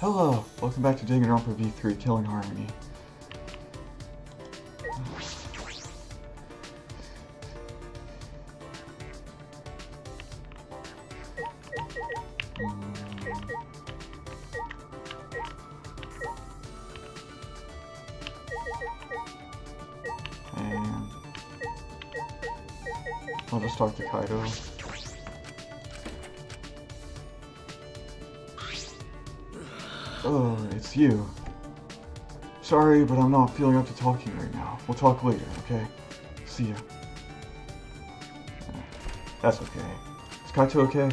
Hello! Welcome back to Danganronpa V3 Killing Harmony. And I'll just talk to Kaido. Oh, it's you. Sorry, but I'm not feeling up to talking right now. We'll talk later, okay? See ya. That's okay. Is Kaito okay?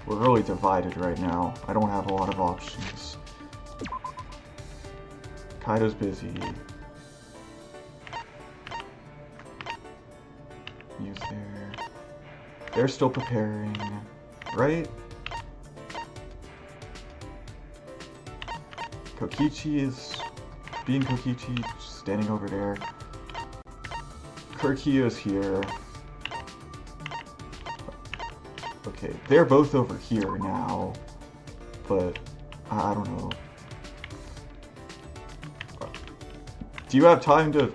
We're really divided right now. I don't have a lot of options. Kaido's busy. Use there. They're still preparing, right? Kokichi is being Kokichi, standing over there. Kurkio's here. Okay, they're both over here now, but I don't know. Do you have time to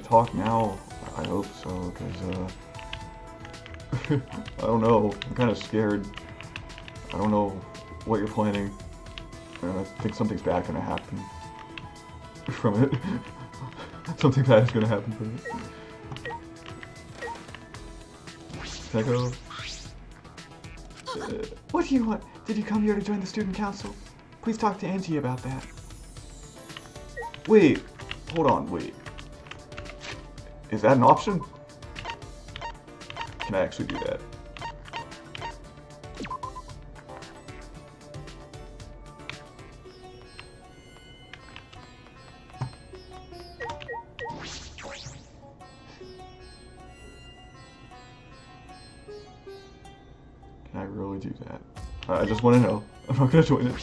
talk now? I hope so, because I don't know. I'm kind of scared. I don't know what you're planning. I think something's bad gonna happen from it. Something bad is gonna happen from it. Tenko? What do you want? Did you come here to join the student council? Please talk to Angie about that. Wait. Hold on, wait. Is that an option? Can I actually do that? Can I really do that? I just want to know. I'm not gonna join it.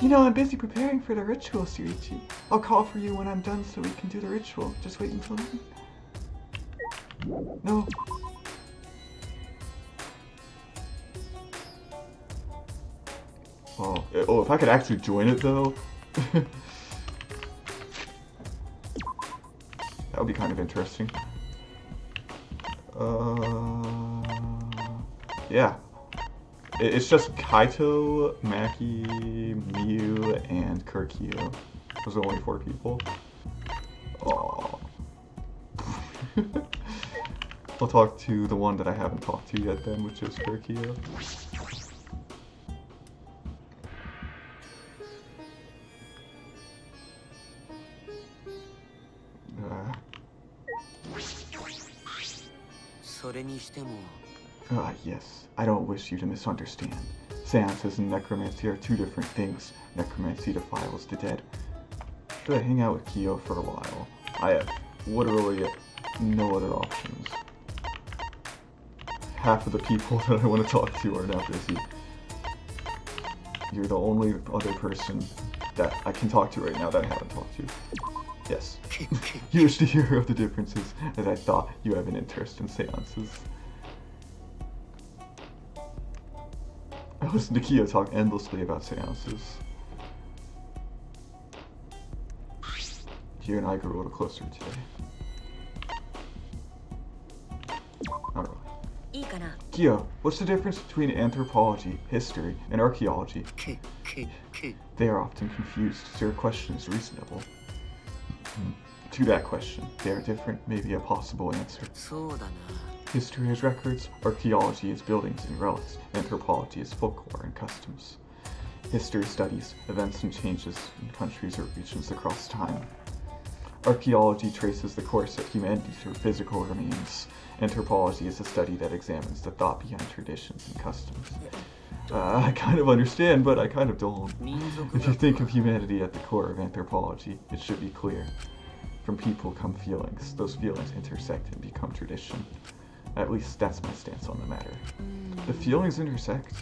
You know, I'm busy preparing for the ritual, Shuichi. I'll call for you when I'm done so we can do the ritual. Just wait until then. No. Oh, if I could actually join it though. That would be kind of interesting. Yeah. It's just Kaito, Maki, Miu, and Kurkio. Those are only 4 people. Aww. I'll talk to the one that I haven't talked to yet then, which is Kurkio. Yes. I don't wish you to misunderstand. Seances and necromancy are 2 different things. Necromancy defiles the dead. Should I hang out with Kyo for a while? I have literally no other options. Half of the people that I want to talk to are now busy. You're the only other person that I can talk to right now that I haven't talked to. Yes. You wish to hear of the differences, as I thought you have an interest in seances. I listened to Kyo talk endlessly about seances. You and I grew a little closer today. Not really. Kyo, what's the difference between anthropology, history, and archaeology? They are often confused, so your question is reasonable. To that question, they are different, maybe a possible answer. History is records, archaeology is buildings and relics, anthropology is folklore and customs. History studies events and changes in countries or regions across time. Archaeology traces the course of humanity through physical remains. Anthropology is a study that examines the thought behind traditions and customs. I kind of understand, but I kind of don't. If you think of humanity at the core of anthropology, it should be clear. From people come feelings. Those feelings intersect and become tradition. At least that's my stance on the matter. The feelings intersect.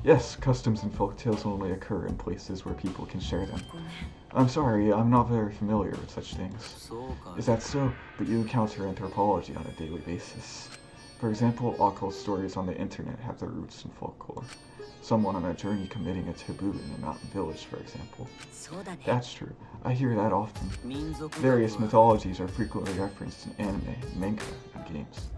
Yes, customs and folktales only occur in places where people can share them. I'm sorry, I'm not very familiar with such things. Is that so? But you encounter anthropology on a daily basis. For example, occult stories on the internet have their roots in folklore. Someone on a journey committing a taboo in a mountain village, for example. That's true. I hear that often. Various mythologies are frequently referenced in anime, manga, and games.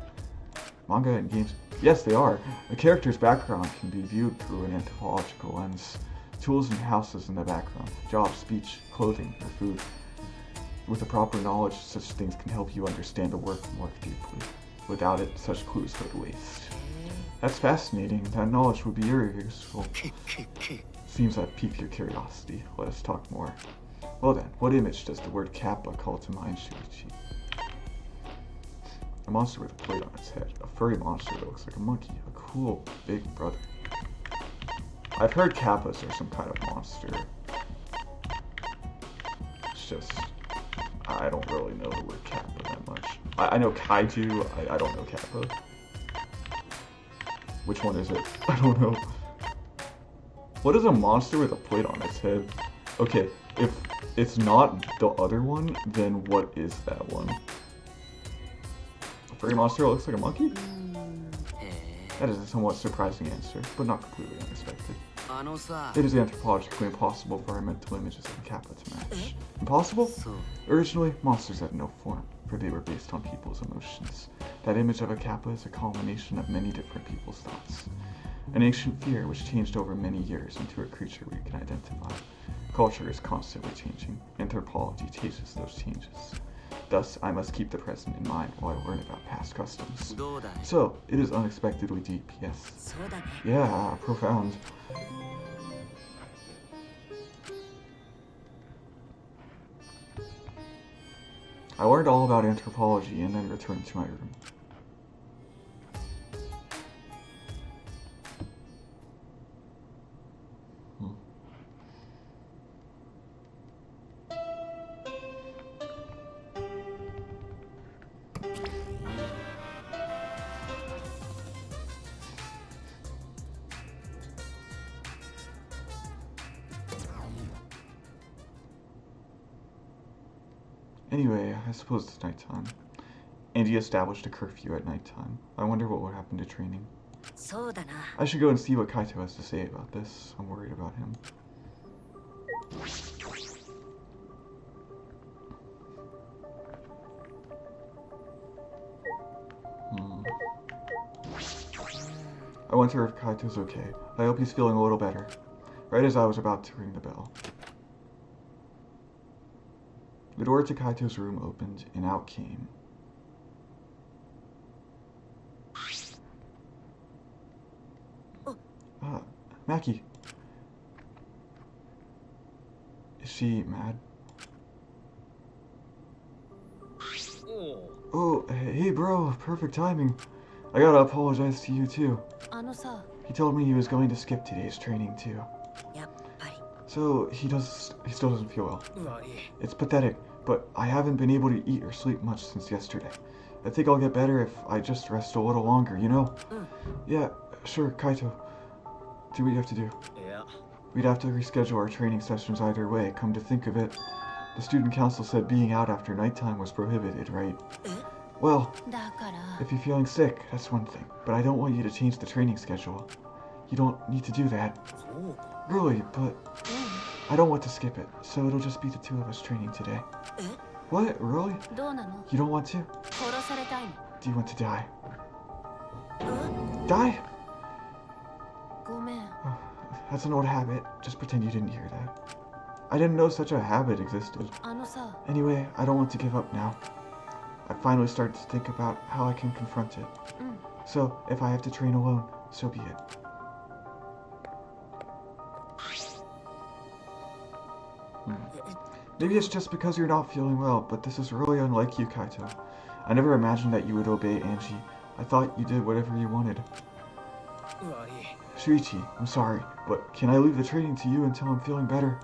Manga and games? Yes, they are. A character's background can be viewed through an anthropological lens. Tools and houses in the background, jobs, speech, clothing, or food. With the proper knowledge, such things can help you understand the work more deeply. Without it, such clues go to waste. That's fascinating. That knowledge would be very useful. Seems I've piqued your curiosity. Let us talk more. Well then, what image does the word Kappa call to mind, Shuichi? A monster with a plate on its head. A furry monster that looks like a monkey. A cool, big brother. I've heard Kappas are some kind of monster. It's just, I don't really know the word Kappa that much. I know Kaiju, I don't know Kappa. Which one is it? I don't know. What is a monster with a plate on its head? Okay, if it's not the other one, then what is that one? A furry monster that looks like a monkey? That is a somewhat surprising answer, but not completely unexpected. It is anthropologically impossible for our mental images of a Kappa to match. Impossible? Originally, monsters had no form, for they were based on people's emotions. That image of a Kappa is a culmination of many different people's thoughts. An ancient fear which changed over many years into a creature we can identify. Culture is constantly changing. Anthropology chases those changes. Thus, I must keep the present in mind while I learn about past customs. So, it is unexpectedly deep, yes. Yeah, profound. I learned all about anthropology and then returned to my room. Anyway, I suppose it's nighttime. Andy established a curfew at nighttime. I wonder what would happen to training. I should go and see what Kaito has to say about this. I'm worried about him. I wonder if Kaito's okay. I hope he's feeling a little better. Right as I was about to ring the bell. The door to Kaito's room opened, and out came. Maki. Is she mad? Oh, hey bro, perfect timing. I gotta apologize to you too. He told me he was going to skip today's training too. So he still doesn't feel well. It's pathetic, but I haven't been able to eat or sleep much since yesterday. I think I'll get better if I just rest a little longer, you know? Yeah, sure, Kaito. Do what you have to do. We'd have to reschedule our training sessions either way, come to think of it. The student council said being out after nighttime was prohibited, right? Well, if you're feeling sick, that's one thing, but I don't want you to change the training schedule. You don't need to do that. Really, but I don't want to skip it, so it'll just be the two of us training today. What? Really? You don't want to? Do you want to die? Die? Oh, that's an old habit. Just pretend you didn't hear that. I didn't know such a habit existed. Anyway, I don't want to give up now. I finally started to think about how I can confront it. So, if I have to train alone, so be it. Maybe it's just because you're not feeling well, but this is really unlike you, Kaito. I never imagined that you would obey Angie. I thought you did whatever you wanted. Shuichi, I'm sorry, but can I leave the training to you until I'm feeling better?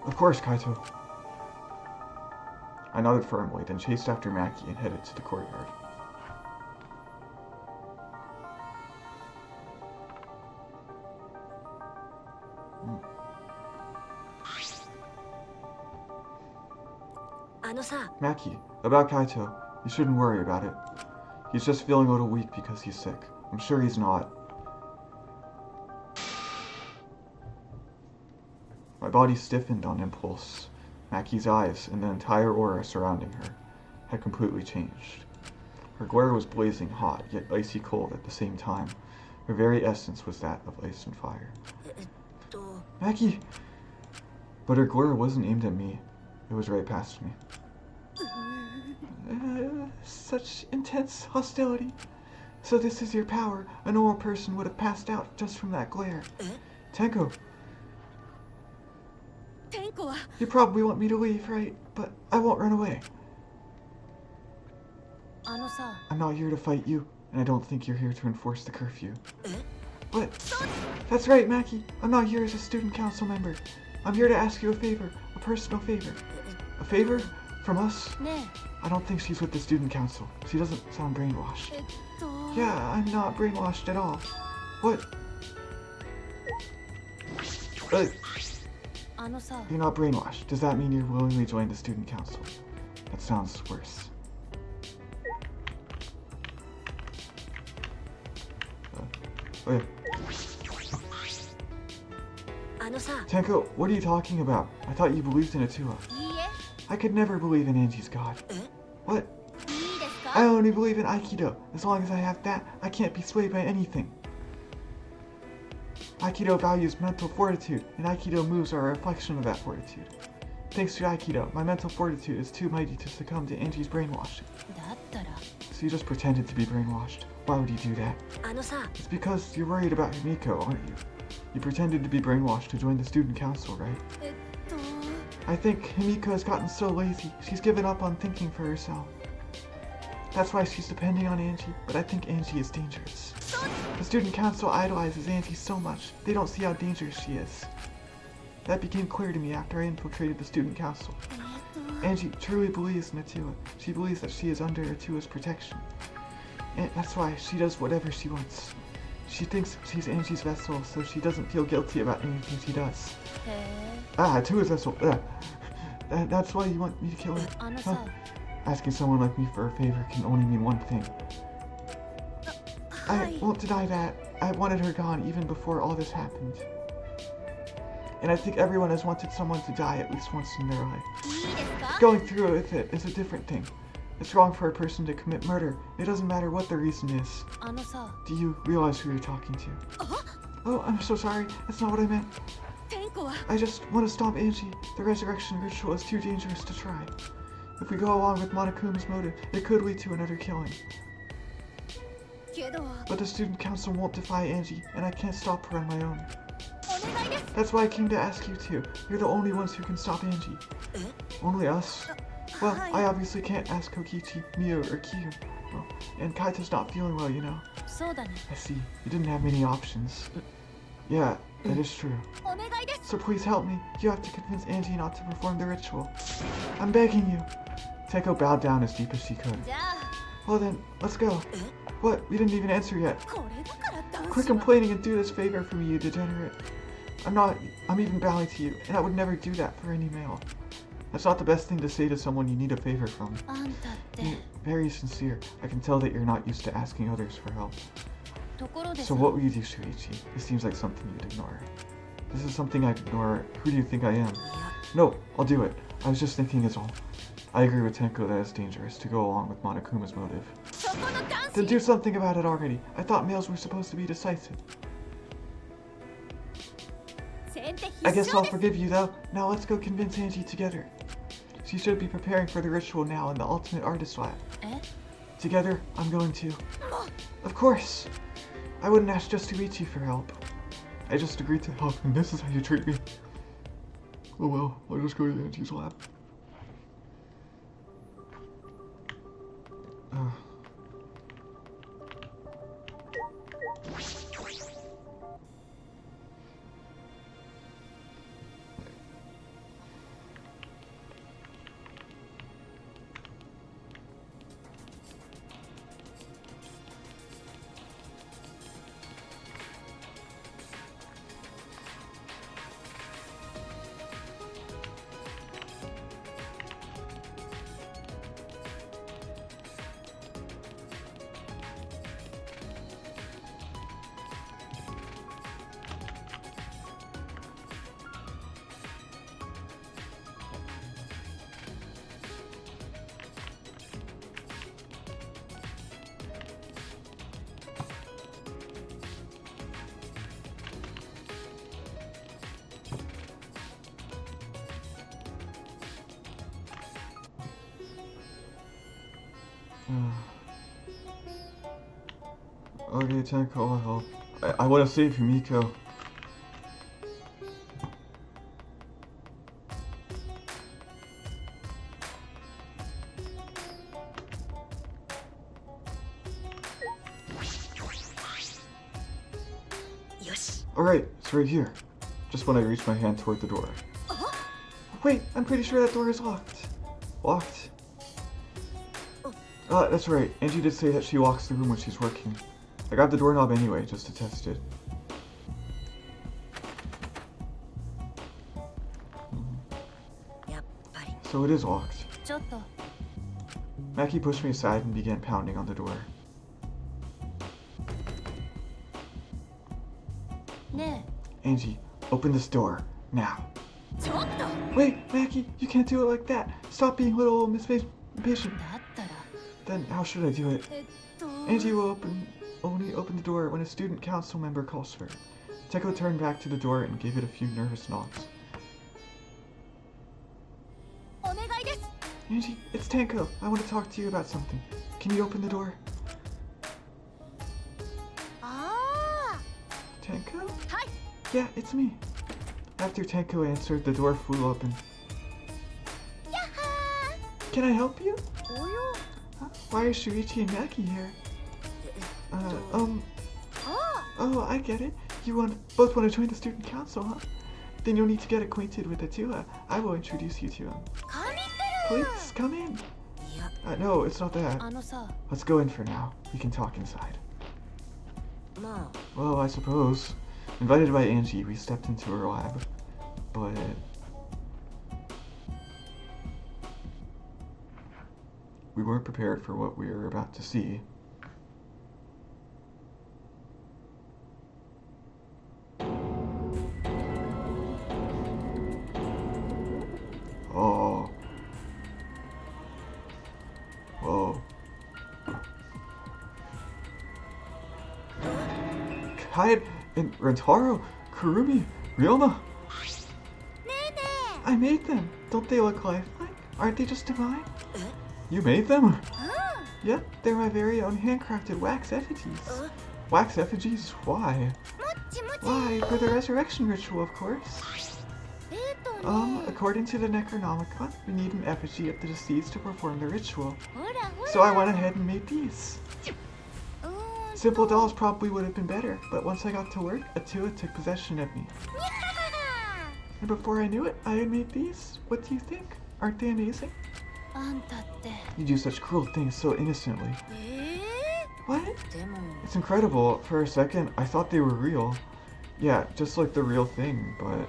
Of course, Kaito. I nodded firmly, then chased after Maki and headed to the courtyard. Maki, about Kaito, you shouldn't worry about it. He's just feeling a little weak because he's sick. I'm sure he's not. My body stiffened on impulse. Maki's eyes and the entire aura surrounding her had completely changed. Her glare was blazing hot, yet icy cold at the same time. Her very essence was that of ice and fire. Maki! But her glare wasn't aimed at me. It was right past me. Such intense hostility. So this is your power. A normal person would have passed out just from that glare. Tenko. You probably want me to leave, right? But I won't run away. I'm not here to fight you, and I don't think you're here to enforce the curfew. What? That's right, Maki. I'm not here as a student council member. I'm here to ask you a favor, a personal favor. A favor? From us? I don't think she's with the student council. She doesn't sound brainwashed. Yeah, I'm not brainwashed at all. What? You're not brainwashed. Does that mean you're willingly joined the student council? That sounds worse. Tenko, what are you talking about? I thought you believed in Atua. I could never believe in Angie's god. What? I only believe in Aikido. As long as I have that, I can't be swayed by anything. Aikido values mental fortitude, and Aikido moves are a reflection of that fortitude. Thanks to Aikido, my mental fortitude is too mighty to succumb to Angie's brainwashing. So you just pretended to be brainwashed. Why would you do that? It's because you're worried about Himiko, aren't you? You pretended to be brainwashed to join the student council, right? I think Himiko has gotten so lazy, she's given up on thinking for herself. That's why she's depending on Angie, but I think Angie is dangerous. The student council idolizes Angie so much, they don't see how dangerous she is. That became clear to me after I infiltrated the student council. Angie truly believes in Atua. She believes that she is under Atua's protection. And that's why she does whatever she wants. She thinks she's Angie's vessel, so she doesn't feel guilty about anything she does. Atua's vessel. That's why you want me to kill her? Huh? Asking someone like me for a favor can only mean one thing. I won't deny that. I wanted her gone even before all this happened. And I think everyone has wanted someone to die at least once in their life. Going through with it is a different thing. It's wrong for a person to commit murder. It doesn't matter what the reason is. Do you realize who you're talking to? Oh, I'm so sorry. That's not what I meant. I just want to stop Angie. The resurrection ritual is too dangerous to try. If we go along with Monokuma's motive, it could lead to another killing. But the student council won't defy Angie, and I can't stop her on my own. That's why I came to ask you two. You're the only ones who can stop Angie. Only us? Well, I obviously can't ask Kokichi, Mio, or Kiyu. Well, and Kaito's not feeling well, you know. I see. You didn't have many options. Yeah, that is true. So please help me. You have to convince Angie not to perform the ritual. I'm begging you. Tenko bowed down as deep as she could. Well then, let's go. What? We didn't even answer yet. Quit complaining and do this favor for me, you degenerate. I'm even bowing to you, and I would never do that for any male. That's not the best thing to say to someone you need a favor from. You're very sincere. I can tell that you're not used to asking others for help. So what will you do, Shuichi? This seems like something you'd ignore. This is something I'd ignore. Who do you think I am? No, I'll do it. I was just thinking is all. I agree with Tenko that it's dangerous to go along with Monokuma's motive. Then do something about it already. I thought males were supposed to be decisive. I guess I'll forgive you though. Now let's go convince Angie together. She should be preparing for the ritual now in the Ultimate Artist Lab. Together, I'm going to. Of course! I wouldn't ask just Shuichi for help. I just agreed to help, and this is how you treat me. Oh well, I'll just go to Angie's lab. Okay, Tenko, I'll help. I want to save Himiko. Alright, it's right here. Just when I reach my hand toward the door. Wait, I'm pretty sure that door is locked. Locked? That's right. Angie did say that she locks the room when she's working. I got the doorknob anyway, just to test it. So it is locked. Maki pushed me aside and began pounding on the door. Angie, open this door, now. Wait, Maki, you can't do it like that. Stop being little Miss Impatient. Then how should I do it? Angie will only open the door when a student council member calls for it. Tenko turned back to the door and gave it a few nervous knocks. Angie, it's Tenko. I want to talk to you about something. Can you open the door? Tenko? Yeah, it's me. After Tenko answered, the door flew open. Can I help you? Why are Shuichi and Maki here? Oh, I get it. You both want to join the student council, huh? Then you'll need to get acquainted with the two. I will introduce you to them. Please, come in. No, it's not that. Let's go in for now. We can talk inside. Well, I suppose. Invited by Angie, we stepped into her lab. But we weren't prepared for what we were about to see. Oh. Whoa. Kaid and Rentaro, Kurumi, Ryoma. I made them. Don't they look lifelike? Aren't they just divine? You made them? Yep, they're my very own handcrafted wax effigies. Wax effigies? Why? Why? For the resurrection ritual, of course. According to the Necronomicon, we need an effigy of the deceased to perform the ritual. So I went ahead and made these. Simple dolls probably would have been better, but once I got to work, Atua took possession of me. And before I knew it, I had made these. What do you think? Aren't they amazing? You do such cruel things so innocently. What? It's incredible. For a second, I thought they were real. Yeah, just like the real thing, but...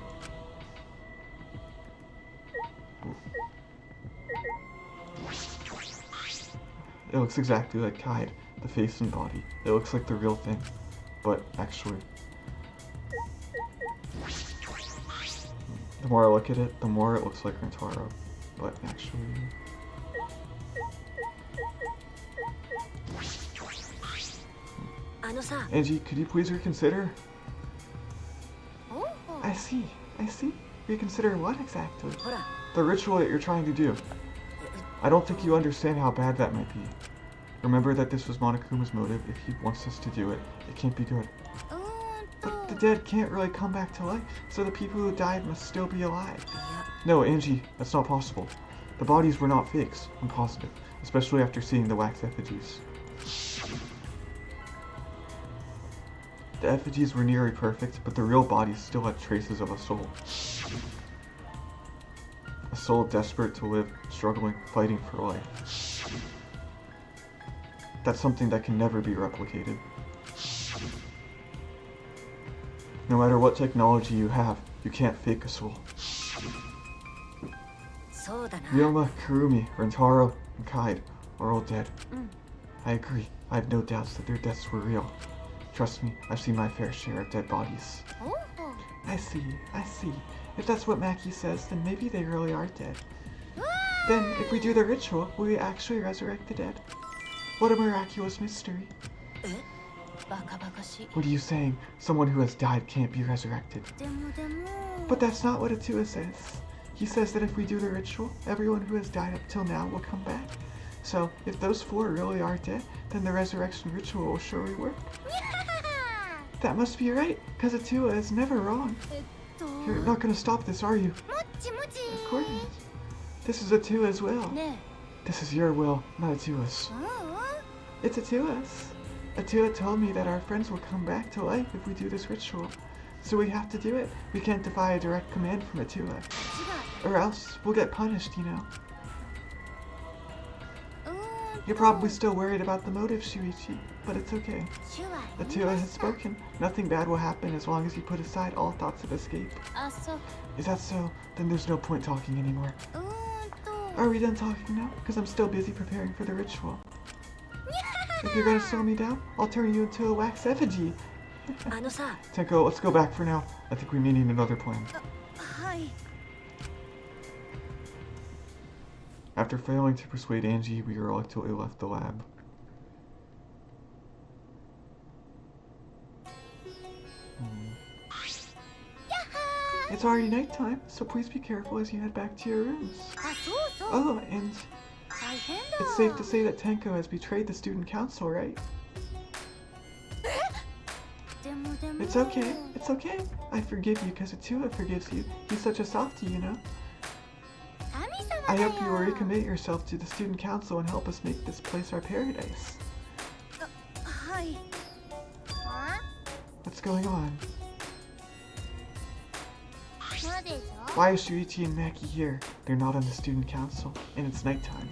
It looks exactly like Kaid, the face and body. It looks like the real thing, but actually... The more I look at it, the more it looks like Rentaro, but actually... Angie, could you please reconsider? I see. Reconsider what exactly? The ritual that you're trying to do. I don't think you understand how bad that might be. Remember that this was Monokuma's motive. If he wants us to do it, it can't be good. But the dead can't really come back to life, so the people who died must still be alive. No, Angie, that's not possible. The bodies were not fakes, I'm positive, especially after seeing the wax effigies. The effigies were nearly perfect, but the real bodies still had traces of a soul. A soul desperate to live, struggling, fighting for life. That's something that can never be replicated. No matter what technology you have, you can't fake a soul. Ryoma, Kurumi, Rentaro, and Kaid are all dead. I agree. I have no doubts that their deaths were real. Trust me, I've seen my fair share of dead bodies. I see. If that's what Maki says, then maybe they really are dead. Then, if we do the ritual, will we actually resurrect the dead? What a miraculous mystery. What are you saying? Someone who has died can't be resurrected. But that's not what Atua says. He says that if we do the ritual, everyone who has died up till now will come back. So, if those 4 really are dead, then the resurrection ritual will surely work. That must be right, because Atua is never wrong. You're not going to stop this, are you? Of course. This is Atua's will. This is your will, not Atua's. It's Atua's. Atua told me that our friends will come back to life if we do this ritual. So we have to do it. We can't defy a direct command from Atua. Or else we'll get punished, you know. You're probably still worried about the motive, Shuichi, but it's okay. Atua has spoken. Nothing bad will happen as long as you put aside all thoughts of escape. Is that so? Then there's no point talking anymore. Are we done talking now? Because I'm still busy preparing for the ritual. If you're gonna slow me down, I'll turn you into a wax effigy. Tenko, let's go back for now. I think we may need another plan. After failing to persuade Angie, we reluctantly left the lab. It's already nighttime, so please be careful as you head back to your rooms. Oh, and it's safe to say that Tenko has betrayed the student council, right? It's okay, it's okay. I forgive you because Atua forgives you. He's such a softie, you know? I hope you will recommit yourself to the student council and help us make this place our paradise. What's going on? Why is Shuichi and Maki here? They're not on the student council, and it's nighttime.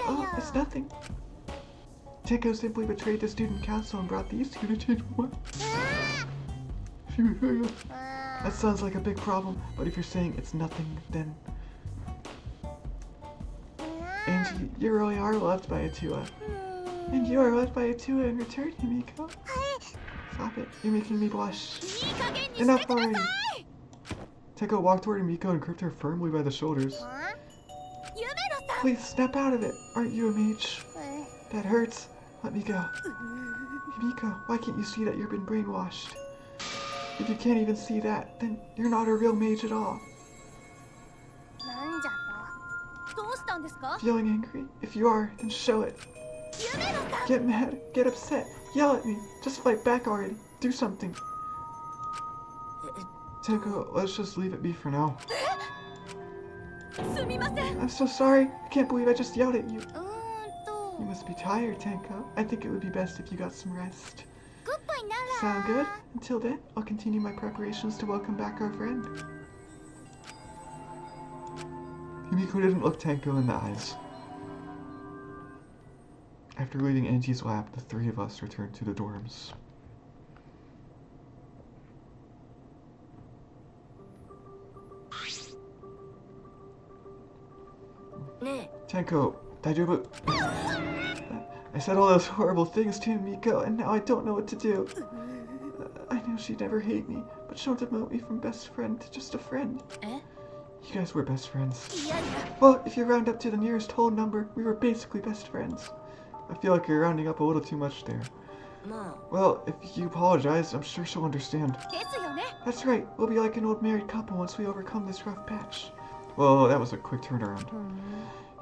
Oh, it's nothing. Tenko simply betrayed the student council and brought these two to change what? That sounds like a big problem, but if you're saying it's nothing, then... Angie, you really are loved by Atua. And you are loved by Atua in return, Himiko. Stop it, you're making me blush. Enough already! Tenko walked toward Himiko and gripped her firmly by the shoulders. Please, snap out of it! Aren't you a mage? That hurts. Let me go. Himiko, why can't you see that you've been brainwashed? If you can't even see that, then you're not a real mage at all. Feeling angry? If you are, then show it. Get mad, get upset, yell at me. Just fight back already. Do something. Tenko, let's just leave it be for now. I'm so sorry. I can't believe I just yelled at you. You must be tired, Tenko. I think it would be best if you got some rest. Sound good? Until then, I'll continue my preparations to welcome back our friend. Himiko didn't look Tenko in the eyes. After leaving Angie's lab, the 3 of us returned to the dorms. Tenko, daijoubu? I said all those horrible things to Himiko, and now I don't know what to do. I know she'd never hate me, but she'll demote me from best friend to just a friend. You guys were best friends. Well, if you round up to the nearest whole number, we were basically best friends. I feel like you're rounding up a little too much there. Well, if you apologize, I'm sure she'll understand. That's right, we'll be like an old married couple once we overcome this rough patch. Well, that was a quick turnaround.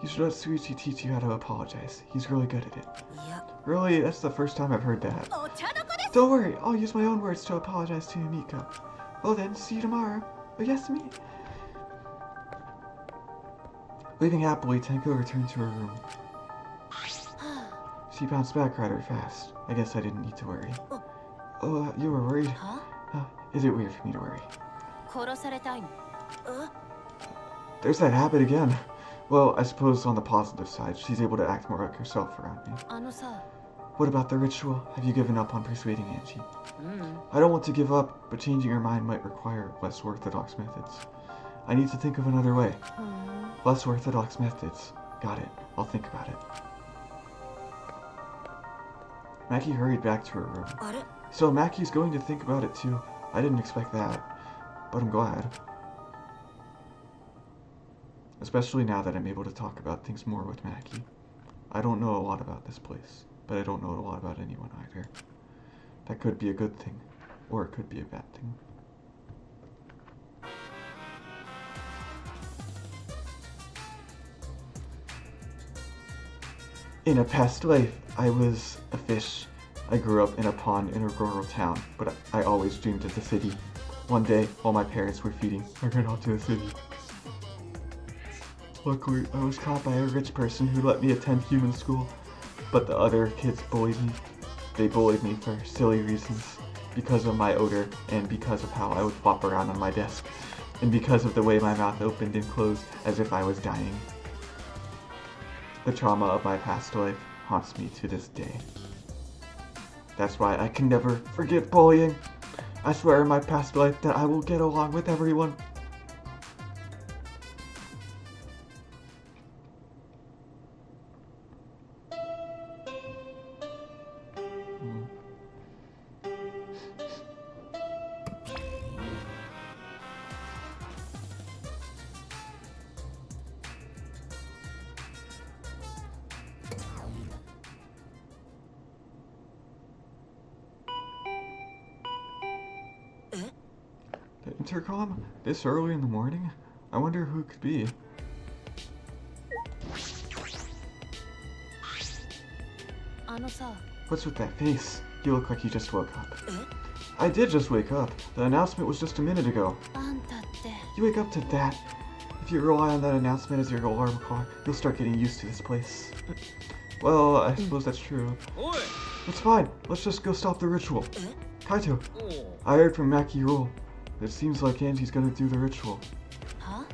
You should let Shuichi teach you how to apologize. He's really good at it. Really, that's the first time I've heard that. Don't worry, I'll use my own words to apologize to Himiko. Well then, see you tomorrow. Oh yes, me. Leaving happily, Tenko returned to her room. She bounced back rather fast. I guess I didn't need to worry. Oh, you were worried? Is it weird for me to worry? There's that habit again. Well, I suppose on the positive side, she's able to act more like herself around me. What about the ritual? Have you given up on persuading Angie? I don't want to give up, but changing her mind might require less orthodox methods. I need to think of another way. Less orthodox methods. Got it. I'll think about it. Maki hurried back to her room. So Maki's going to think about it too. I didn't expect that, but I'm glad. Especially now that I'm able to talk about things more with Maki. I don't know a lot about this place, but I don't know a lot about anyone either. That could be a good thing, or it could be a bad thing. In a past life, I was a fish. I grew up in a pond in a rural town, but I always dreamed of the city. One day, while my parents were feeding, I ran off to the city. Luckily, I was caught by a rich person who let me attend human school, but the other kids bullied me. They bullied me for silly reasons, because of my odor, and because of how I would flop around on my desk, and because of the way my mouth opened and closed as if I was dying. The trauma of my past life haunts me to this day. That's why I can never forgive bullying. I swear in my past life that I will get along with everyone. The intercom? This early in the morning? I wonder who it could be. What's with that face? You look like you just woke up. I did just wake up. The announcement was just a minute ago. You wake up to that? If you rely on that announcement as your alarm clock, you'll start getting used to this place. Well, I suppose that's true. It's fine. Let's just go stop the ritual. Kaito, I heard from Maki Roll. It seems like Angie's gonna do the ritual. Huh?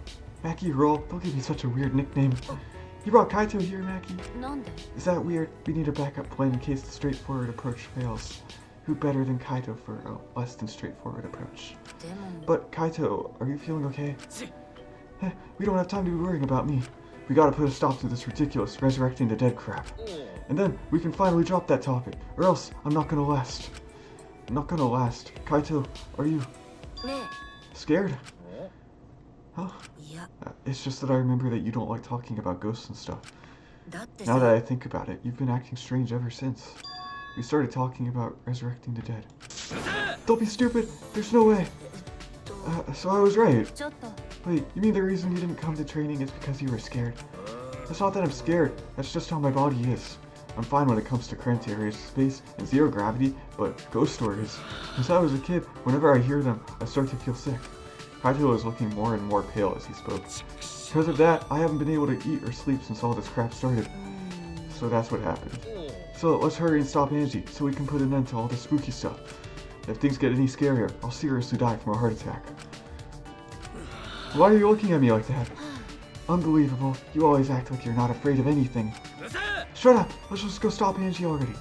Maki Roll, don't give me such a weird nickname. You brought Kaito here, Maki. Is that weird? We need a backup plan in case the straightforward approach fails. Who better than Kaito for a less than straightforward approach? But Kaito, are you feeling okay? We don't have time to be worrying about me. We gotta put a stop to this ridiculous resurrecting the dead crap. And then we can finally drop that topic, or else I'm not gonna last. I'm not gonna last. Kaito, are you scared? Huh? It's just that I remember that you don't like talking about ghosts and stuff. Now that I think about it, you've been acting strange ever since. We started talking about resurrecting the dead. Don't be stupid! There's no way! So I was right. Wait, you mean the reason you didn't come to training is because you were scared? It's not that I'm scared, that's just how my body is. I'm fine when it comes to cramped areas, space, and zero gravity, but ghost stories. Since I was a kid, whenever I hear them, I start to feel sick. Kaito was looking more and more pale as he spoke. Because of that, I haven't been able to eat or sleep since all this crap started. So that's what happened. So let's hurry and stop Angie, so we can put an end to all this spooky stuff. If things get any scarier, I'll seriously die from a heart attack. Why are you looking at me like that? Unbelievable. You always act like you're not afraid of anything. Shut up! Let's just go stop Angie already.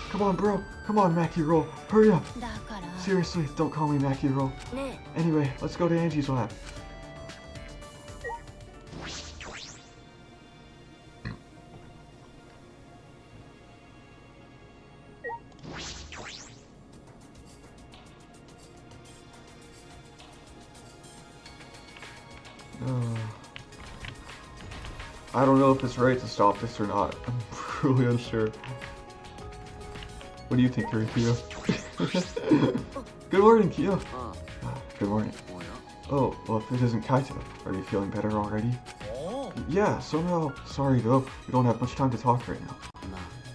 Come on, bro. Come on, Maki Roll. Hurry up. Seriously, don't call me Maki Roll. Anyway, let's go to Angie's lab. I don't know if it's right to stop this or not. I'm really unsure. What do you think, Kyo? Good morning, Kyo. Good morning. Oh, well, if it isn't Kaito, are you feeling better already? Yeah, somehow. Sorry though, we don't have much time to talk right now.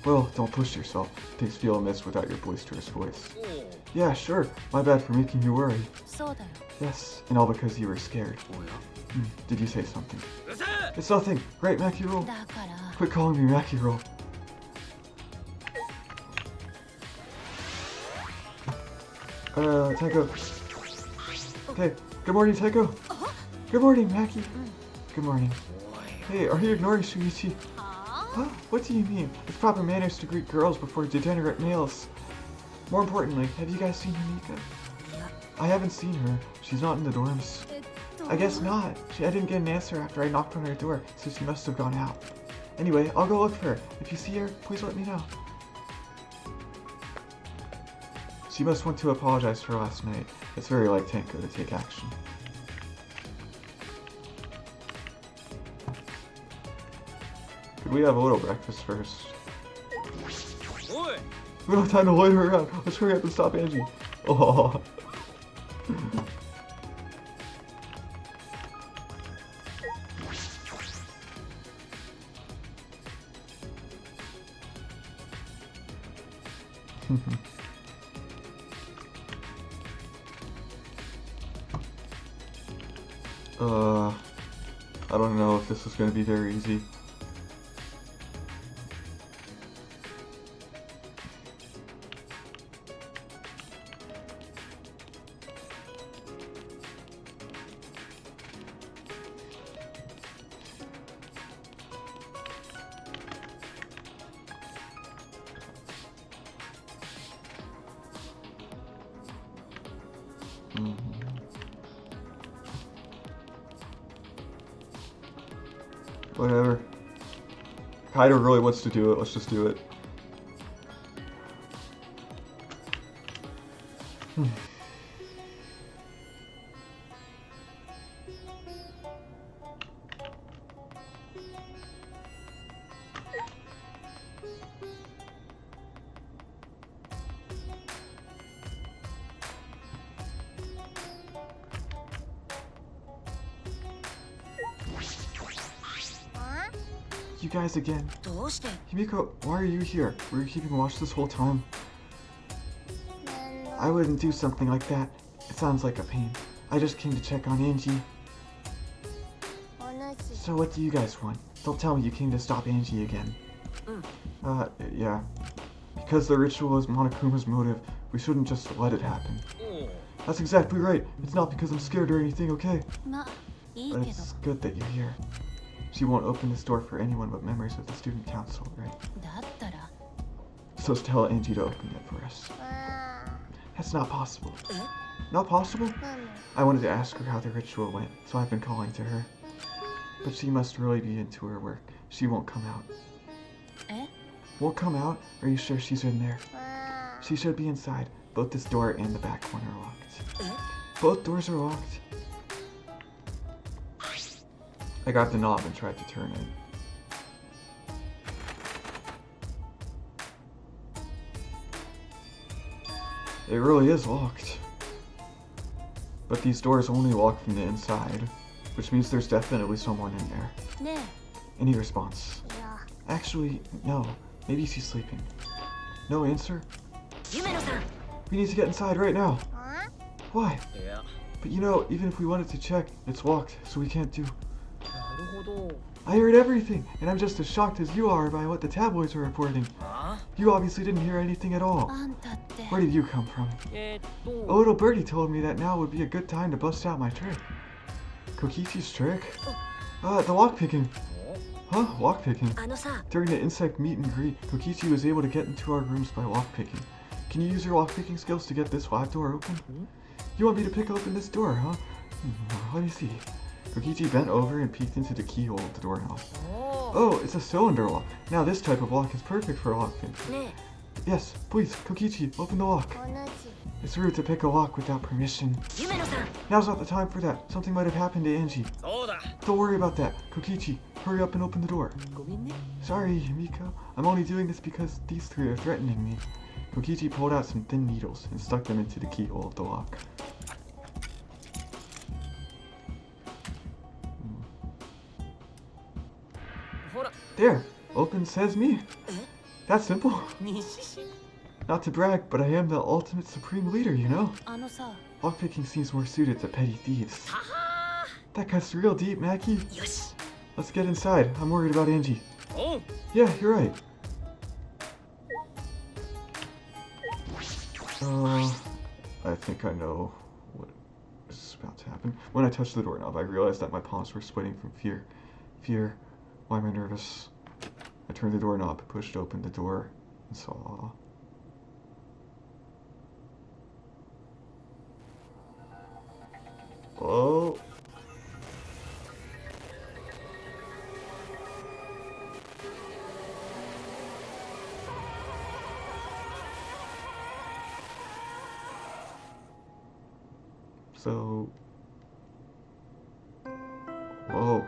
Well, don't push yourself. Things feel amiss without your boisterous voice. Yeah, sure. My bad for making you worry. Yes, and all because you were scared. Did you say something? It's nothing. Right, Maki Roll. Quit calling me Maki Roll. Tenko. Hey, good morning, Tenko. Good morning, Maki. Good morning. Hey, are you ignoring Shuichi? Huh? What do you mean? It's proper manners to greet girls before degenerate males. More importantly, have you guys seen Himika? I haven't seen her. She's not in the dorms. I guess not. I didn't get an answer after I knocked on her door, so she must have gone out. Anyway, I'll go look for her. If you see her, please let me know. She must want to apologize for last night. It's very like Tenko to take action. Could we have a little breakfast first? We don't have time to loiter around. Let's hurry up and stop Angie. Oh. I don't know if this is going to be very easy. Whatever. Kaido really wants to do it, let's just do it. You guys again. Himiko, why are you here? Were you keeping watch this whole time? I wouldn't do something like that. It sounds like a pain. I just came to check on Angie. So what do you guys want? Don't tell me you came to stop Angie again. Yeah. Because the ritual is Monokuma's motive, we shouldn't just let it happen. That's exactly right. It's not because I'm scared or anything, okay? But it's good that you're here. She won't open this door for anyone but members of the student council, right? So tell Angie to open it for us. That's not possible. Not possible? I wanted to ask her how the ritual went, so I've been calling to her. But she must really be into her work. She won't come out. Won't come out? Are you sure she's in there? She should be inside. Both this door and the back one are locked. Both doors are locked. I got the knob and tried to turn it. It really is locked. But these doors only lock from the inside, which means there's definitely someone in there. Any response? Actually, no. Maybe she's sleeping. No answer? We need to get inside right now. Why? But you know, even if we wanted to check, it's locked, so we can't do. I heard everything, and I'm just as shocked as you are by what the tabloids are reporting. You obviously didn't hear anything at all. Where did you come from? A little birdie told me that now would be a good time to bust out my trick. Kokichi's trick? The lockpicking. Huh? Lockpicking? During the insect meet and greet, Kokichi was able to get into our rooms by lockpicking. Can you use your lockpicking skills to get this lab door open? You want me to pick open this door, huh? Let me see. Kokichi bent over and peeked into the keyhole of the doorknob. Oh, it's a cylinder lock. Now this type of lock is perfect for lockpicking. Yes, please, Kokichi, open the lock. It's rude to pick a lock without permission. Now's not the time for that. Something might have happened to Angie. Don't worry about that. Kokichi, hurry up and open the door. Sorry, Miko. I'm only doing this because these three are threatening me. Kokichi pulled out some thin needles and stuck them into the keyhole of the lock. There, open says me. That's simple. Not to brag, but I am the ultimate supreme leader, you know? Lockpicking seems more suited to petty thieves. That cuts real deep, Maki. Let's get inside. I'm worried about Angie. Yeah, you're right. I think I know what is about to happen. When I touched the doorknob, I realized that my palms were sweating from fear. Fear. Why am I nervous? I turned the doorknob, pushed open the door, and saw... Oh! So... Whoa.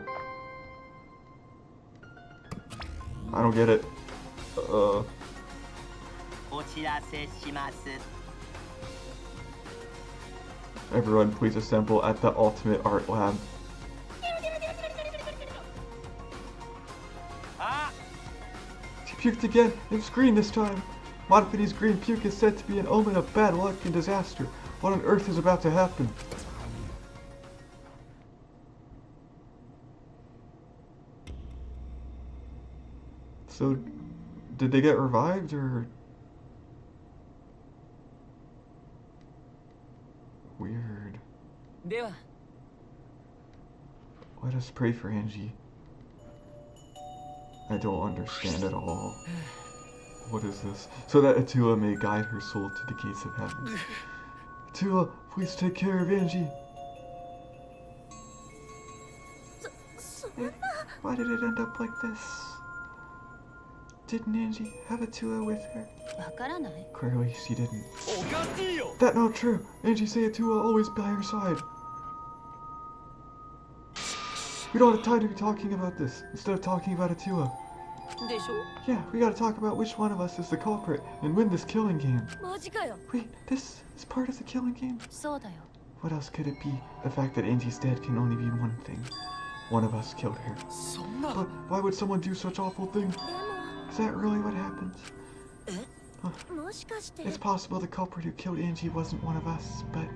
I don't get it. Everyone, please assemble at the Ultimate Art Lab. She puked again and screamed this time. Monophanie's green puke is said to be an omen of bad luck and disaster. What on earth is about to happen? So, did they get revived, or... Weird. Let us pray for Angie. I don't understand at all. What is this? So that Atua may guide her soul to the gates of heaven. Atua, please take care of Angie. Why did it end up like this? Didn't Angie have Atua with her? Clearly she didn't. That's not true. Angie say Atua always by her side. We don't have time to be talking about this instead of talking about Atua. Yeah, we gotta talk about which one of us is the culprit and win this killing game. Wait, this is part of the killing game? What else could it be? The fact that Angie's dead can only be one thing. One of us killed her. But why would someone do such awful things? Is that really what happened? Huh. It's possible the culprit who killed Angie wasn't one of us, but...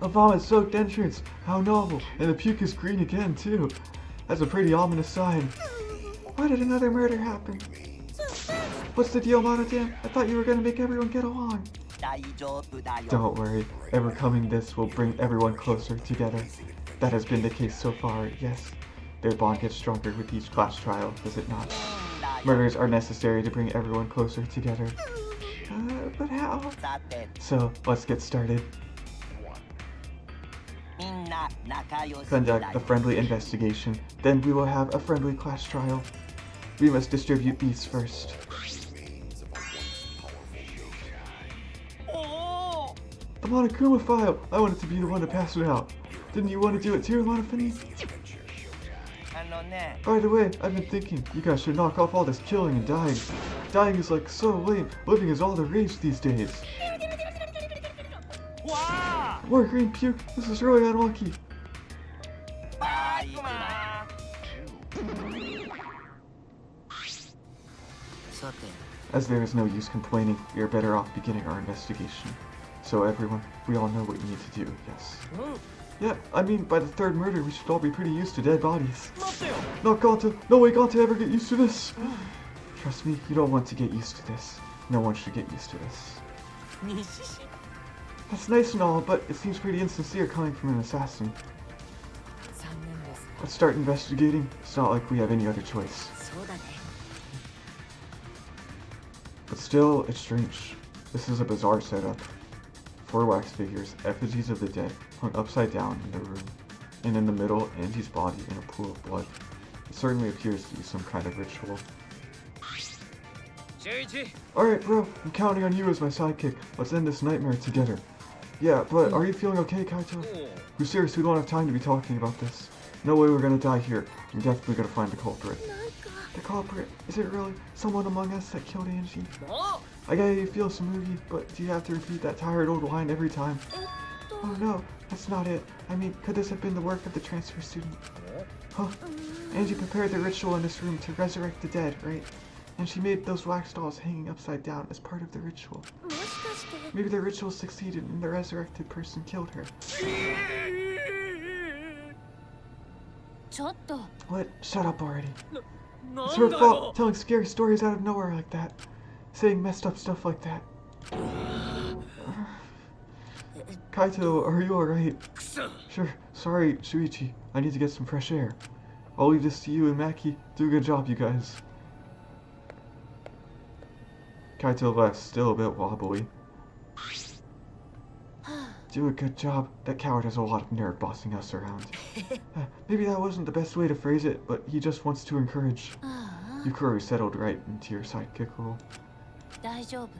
A vomit-soaked entrance! How novel! And the puke is green again, too! That's a pretty ominous sign. Why did another murder happen? What's the deal, Monodam? I thought you were gonna make everyone get along. Don't worry. Overcoming this will bring everyone closer together. That has been the case so far, yes. Their bond gets stronger with each class trial, does it not? Murders are necessary to bring everyone closer together. But how? So, let's get started. Conduct a friendly investigation, then we will have a friendly class trial. We must distribute these first. The Monokuma file! I wanted to be the one to pass it out. Didn't you want to do it too, Monofini? By the way, I've been thinking, you guys should knock off all this killing and dying. Dying is like so lame, living is all the rage these days. More green puke, this is really unlucky. As there is no use complaining, we are better off beginning our investigation. So everyone, we all know what you need to do, yes? Yeah, I mean, by the third murder, we should all be pretty used to dead bodies. Not Gonta! No way Gonta ever get used to this! Trust me, you don't want to get used to this. No one should get used to this. That's nice and all, but it seems pretty insincere coming from an assassin. Let's start investigating. It's not like we have any other choice. But still, it's strange. This is a bizarre setup. 4 wax figures, effigies of the dead, hung upside down in the room. And in the middle, Angie's body in a pool of blood. It certainly appears to be some kind of ritual. Alright bro, I'm counting on you as my sidekick. Let's end this nightmare together. Yeah, but are you feeling okay, Kaito? We're serious, we don't have time to be talking about this. No way we're gonna die here. I'm definitely gonna find the culprit. The culprit? Is it really someone among us that killed Angie? I get how you feel, Samugi, but do you have to repeat that tired old line every time? Oh no, that's not it. I mean, could this have been the work of the transfer student? Huh? Angie prepared the ritual in this room to resurrect the dead, right? And she made those wax dolls hanging upside down as part of the ritual. Maybe the ritual succeeded and the resurrected person killed her. What? Shut up already. It's her fault, telling scary stories out of nowhere like that. Saying messed up stuff like that. Kaito, are you alright? Sure, sorry, Shuichi. I need to get some fresh air. I'll leave this to you and Maki. Do a good job, you guys. Kaito left, still a bit wobbly. Do a good job. That coward has a lot of nerve bossing us around. Maybe that wasn't the best way to phrase it, but he just wants to encourage. Yukuru settled right into your sidekick role.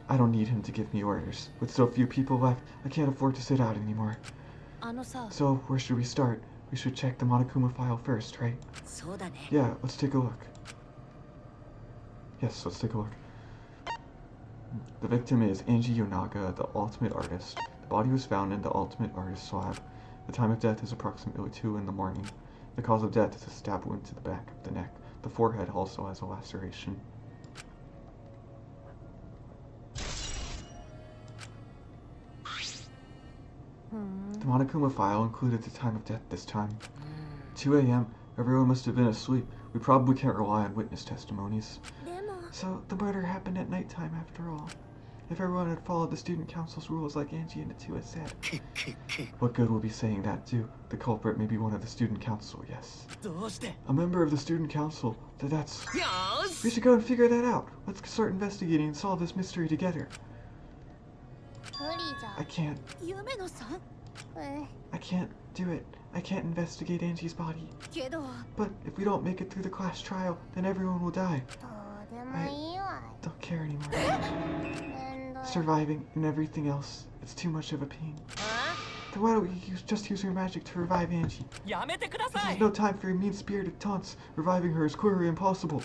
I don't need him to give me orders. With so few people left, I can't afford to sit out anymore. So, where should we start? We should check the Monokuma file first, right? Yeah, let's take a look. Yes, let's take a look. The victim is Angie Yonaga, the ultimate artist. The body was found in the ultimate artist slab. The time of death is approximately 2 in the morning. The cause of death is a stab wound to the back of the neck. The forehead also has a laceration. The Monokuma file included the time of death this time. 2 a.m. Everyone must have been asleep. We probably can't rely on witness testimonies. So the murder happened at nighttime after all. If everyone had followed the student council's rules like Angie and Natsu had said. What good will be saying that too? The culprit may be one of the student council, yes. A member of the student council. That's... We should go and figure that out. Let's start investigating and solve this mystery together. I can't do it. I can't investigate Angie's body. But if we don't make it through the class trial, then everyone will die. I don't care anymore. Surviving and everything else, it's too much of a pain. Then why don't you just use your magic to revive Angie? This is no time for your mean-spirited taunts. Reviving her is queerly impossible.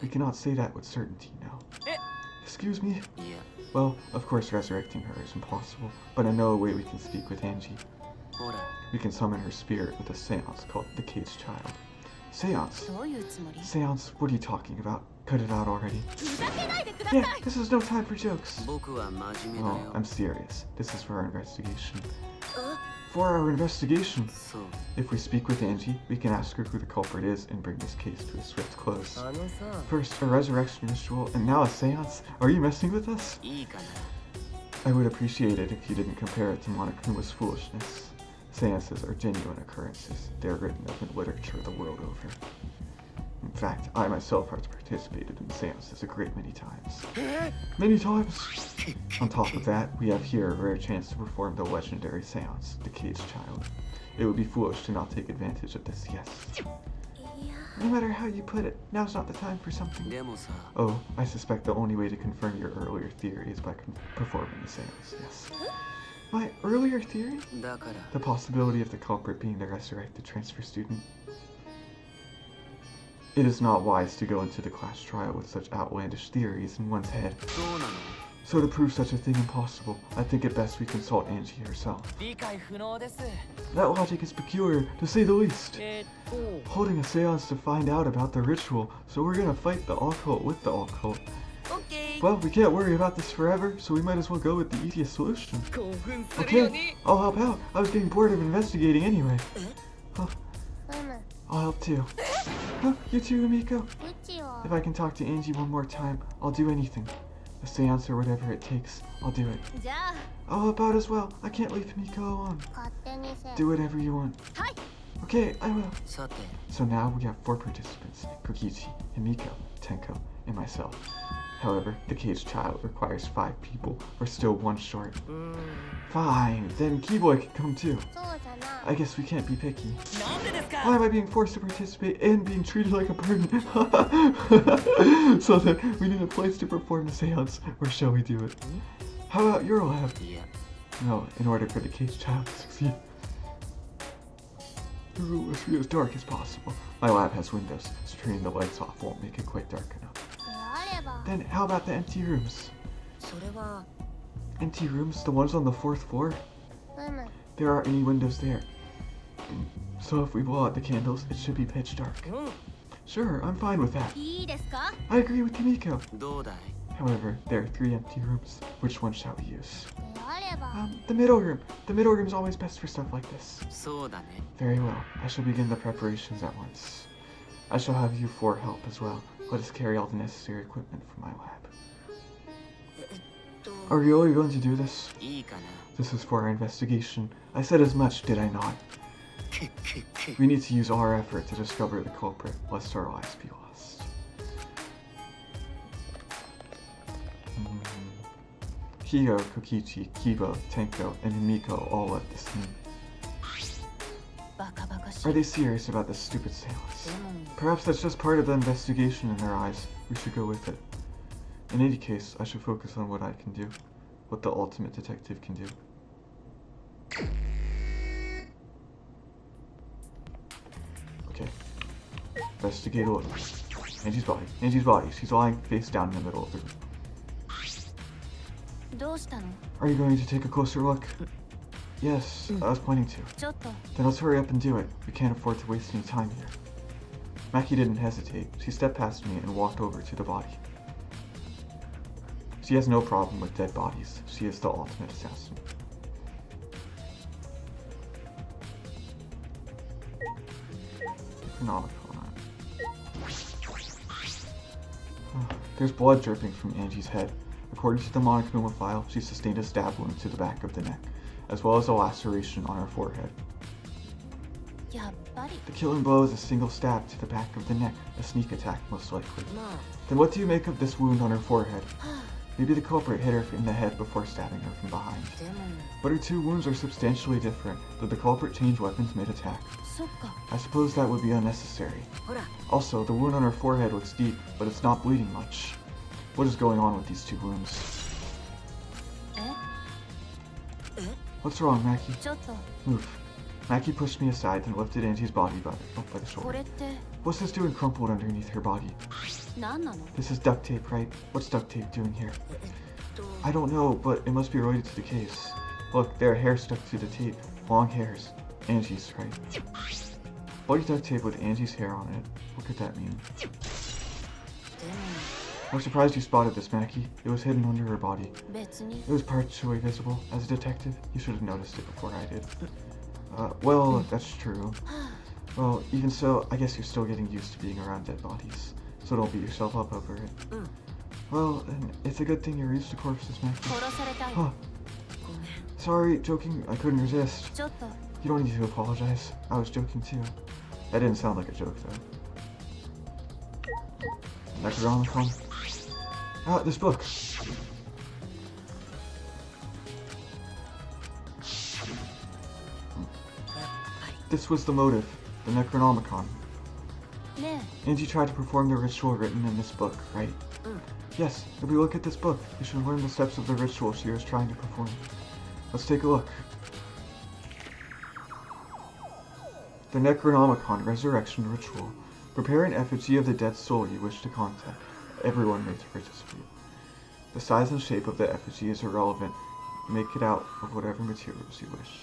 We cannot say that with certainty now. Excuse me? Well, of course resurrecting her is impossible, but I know a way we can speak with Angie. We can summon her spirit with a seance called the Caged Child. Seance? Seance? What are you talking about? Cut it out already. Yeah, this is no time for jokes. Oh, I'm serious. This is for our investigation. For our investigation? If we speak with Angie, we can ask her who the culprit is and bring this case to a swift close. First, a resurrection ritual, and now a seance? Are you messing with us? I would appreciate it if you didn't compare it to Monokuma's foolishness. Seances are genuine occurrences. They are written up in literature the world over. In fact, I myself have participated in seances a great many times. Many times! On top of that, we have here a rare chance to perform the legendary seance, the Caged Child. It would be foolish to not take advantage of this, yes. No matter how you put it, now's not the time for something. Oh, I suspect the only way to confirm your earlier theory is by performing the seance, yes. My earlier theory? The possibility of the culprit being the resurrected transfer student. It is not wise to go into the class trial with such outlandish theories in one's head. So to prove such a thing impossible, I think it best we consult Angie herself. That logic is peculiar, to say the least. Holding a seance to find out about the ritual, so we're gonna fight the occult with the occult. Well, we can't worry about this forever, so we might as well go with the easiest solution. Okay, I'll help out. I was getting bored of investigating anyway. I'll help too. You too, Emiko? If I can talk to Angie one more time, I'll do anything. A seance or whatever it takes, I'll do it. I'll help out as well. I can't leave Emiko alone. Do whatever you want. Okay, I will. So now we have 4 participants, Kokichi, Emiko, Tenko, and myself. However, the Caged Child requires 5 people. We're still 1 short. Fine, then Keyboy can come too. I guess we can't be picky. Why am I being forced to participate and being treated like a burden? So then, we need a place to perform the seance, or shall we do it? How about your lab? No, in order for the Caged Child to succeed. The room must be as dark as possible. My lab has windows, so turning the lights off won't make it quite dark enough. Then how about the empty rooms? Empty rooms? The ones on the 4th floor? There aren't any windows there. So if we blow out the candles, it should be pitch dark. Sure, I'm fine with that. I agree with Emiko. However, there are 3 empty rooms. Which one shall we use? The middle room. The middle room is always best for stuff like this. Very well. I shall begin the preparations at once. I shall have you 4 help as well. Let us carry all the necessary equipment from my lab. Are you really going to do this? This is for our investigation. I said as much, did I not? We need to use all our effort to discover the culprit, lest our lives be lost. Hiyo, Kokichi, Kiba, Tenko, and Emiko all left the scene. Are they serious about this stupid seance? Perhaps that's just part of the investigation in their eyes. We should go with it. In any case, I should focus on what I can do. What the ultimate detective can do. Okay. Investigate a little. Angie's body. Angie's body. She's lying face down in the middle of the room. Are you going to take a closer look? Yes, I was planning to. Then let's hurry up and do it. We can't afford to waste any time here. Maki didn't hesitate. She stepped past me and walked over to the body. She has no problem with dead bodies. She is the ultimate assassin. There's blood dripping from Angie's head. According to the Monokuma file, she sustained a stab wound to the back of the neck, as well as a laceration on her forehead. The killing blow is a single stab to the back of the neck, a sneak attack most likely. Then what do you make of this wound on her forehead? Maybe the culprit hit her in the head before stabbing her from behind. But her two wounds are substantially different. Did the culprit change weapons mid-attack? I suppose that would be unnecessary. Also, the wound on her forehead looks deep, but it's not bleeding much. What is going on with these two wounds? What's wrong, Maki? Move. Maki pushed me aside and lifted Angie's body by the shoulder. What's this doing crumpled underneath her body? This is duct tape, right? What's duct tape doing here? I don't know, but it must be related to the case. Look, there are hairs stuck to the tape. Long hairs. Angie's, right? Bloody duct tape with Angie's hair on it. What could that mean? I'm surprised you spotted this, Maki. It was hidden under her body. It was partially visible. As a detective, you should have noticed it before I did. Well, that's true. Well, even so, I guess you're still getting used to being around dead bodies. So don't beat yourself up over it. Well, then it's a good thing you're used to corpses, Maki. Huh. Sorry, joking. I couldn't resist. You don't need to apologize. I was joking too. That didn't sound like a joke, though. Necronomicon. Ah, this book. This was the motive, the Necronomicon. Angie tried to perform the ritual written in this book, right? Yes, if we look at this book, we should learn the steps of the ritual she was trying to perform. Let's take a look. The Necronomicon Resurrection Ritual. Prepare an effigy of the dead soul you wish to contact. Everyone may participate. The size and shape of the effigy is irrelevant. Make it out of whatever materials you wish.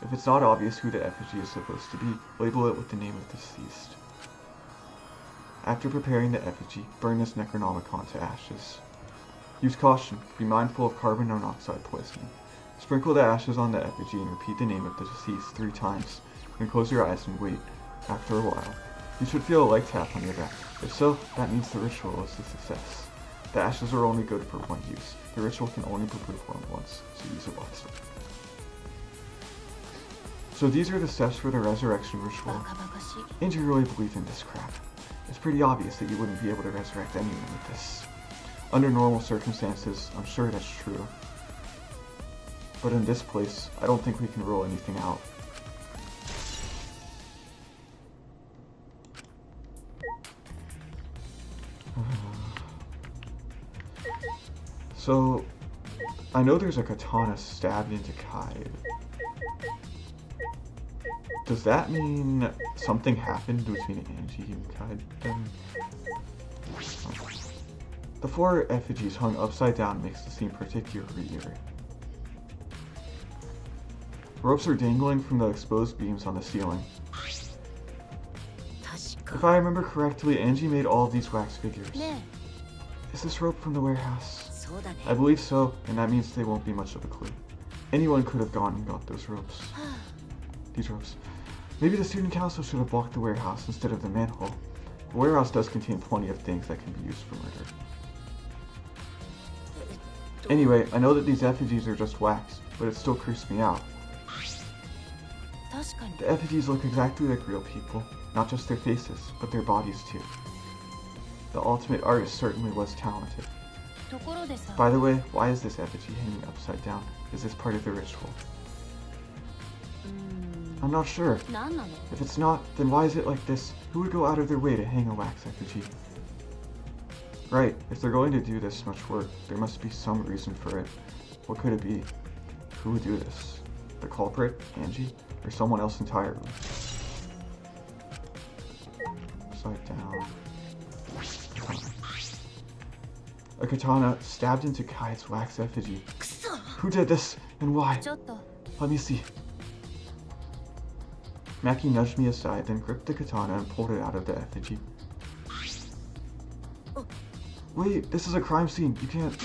If it's not obvious who the effigy is supposed to be, label it with the name of the deceased. After preparing the effigy, burn this Necronomicon to ashes. Use caution. Be mindful of carbon monoxide poisoning. Sprinkle the ashes on the effigy and repeat the name of the deceased 3 times. Then close your eyes and wait. After a while, you should feel a light tap on your back. If so, that means the ritual is a success. The ashes are only good for one use. The ritual can only be performed once, so use it wisely. So these are the steps for the resurrection ritual. And you really believe in this crap. It's pretty obvious that you wouldn't be able to resurrect anyone with this. Under normal circumstances, I'm sure that's true. But in this place, I don't think we can rule anything out. So, I know there's a katana stabbed into Kaid. Does that mean something happened between Angie and Kaid then? The 4 effigies hung upside down makes the scene particularly eerie. Ropes are dangling from the exposed beams on the ceiling. If I remember correctly, Angie made all of these wax figures. Is this rope from the warehouse? I believe so, and that means they won't be much of a clue. Anyone could have gone and got those ropes. These ropes. Maybe the student council should have blocked the warehouse instead of the manhole. The warehouse does contain plenty of things that can be used for murder. Anyway, I know that these effigies are just wax, but it still creeps me out. The effigies look exactly like real people, not just their faces, but their bodies too. The ultimate artist certainly was talented. By the way, why is this effigy hanging upside down? Is this part of the ritual? I'm not sure. If it's not, then why is it like this? Who would go out of their way to hang a wax effigy? Right, if they're going to do this much work, there must be some reason for it. What could it be? Who would do this? The culprit, Angie, or someone else entirely? Upside down. A katana stabbed into Kai's wax effigy. Who did this and why? Let me see. Maki nudged me aside, then gripped the katana and pulled it out of the effigy. Wait, this is a crime scene. You can't...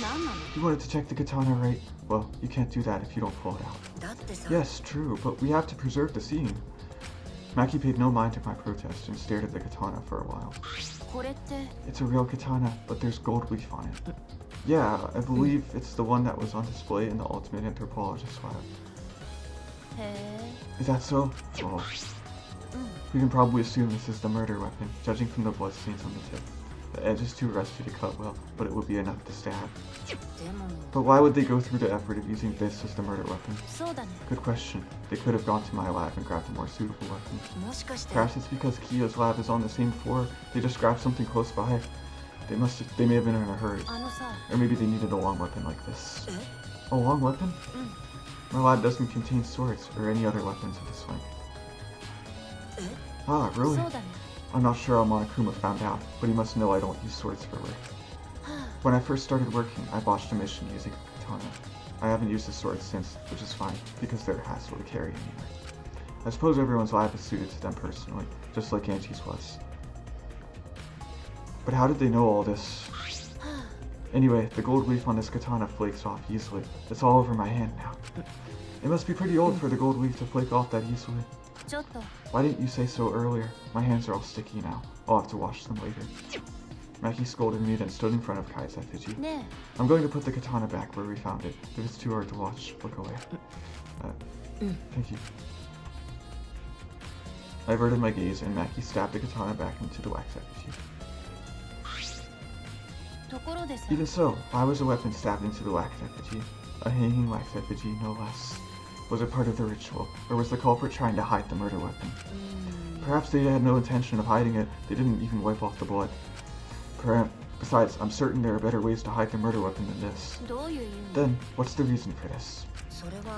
You wanted to check the katana, right? Well, you can't do that if you don't pull it out. Yes, true, but we have to preserve the scene. Maki paid no mind to my protest and stared at the katana for a while. It's a real katana, but there's gold leaf on it. Yeah, I believe it's the one that was on display in the Ultimate Anthropologist lab. Is that so? Oh. We can probably assume this is the murder weapon, judging from the bloodstains on the tip. The edge is too rusty to cut well, but it would be enough to stab. But why would they go through the effort of using this as the murder weapon? Good question. They could have gone to my lab and grabbed a more suitable weapon. Perhaps it's because Kiyo's lab is on the same floor. They just grabbed something close by. They may have been in a hurry. Or maybe they needed a long weapon like this. A long weapon? My lab doesn't contain swords or any other weapons of this length. Ah, really? I'm not sure how Monokuma found out, but he must know I don't use swords for work. When I first started working, I botched a mission using a katana. I haven't used a sword since, which is fine, because they're a hassle to carry anywhere. I suppose everyone's lab is suited to them personally, just like Angie's was. But how did they know all this? Anyway, the gold leaf on this katana flakes off easily. It's all over my hand now. It must be pretty old for the gold leaf to flake off that easily. Why didn't you say so earlier? My hands are all sticky now. I'll have to wash them later. Maki scolded me, then stood in front of Kai's effigy. I'm going to put the katana back where we found it. If it's too hard to watch, look away. Thank you. I averted my gaze, and Maki stabbed the katana back into the wax effigy. Even so, why was a weapon stabbed into the wax effigy? A hanging wax effigy, no less. Was it part of the ritual, or was the culprit trying to hide the murder weapon? Perhaps they had no intention of hiding it. They didn't even wipe off the blood. Besides, I'm certain there are better ways to hide the murder weapon than this. Then, what's the reason for this?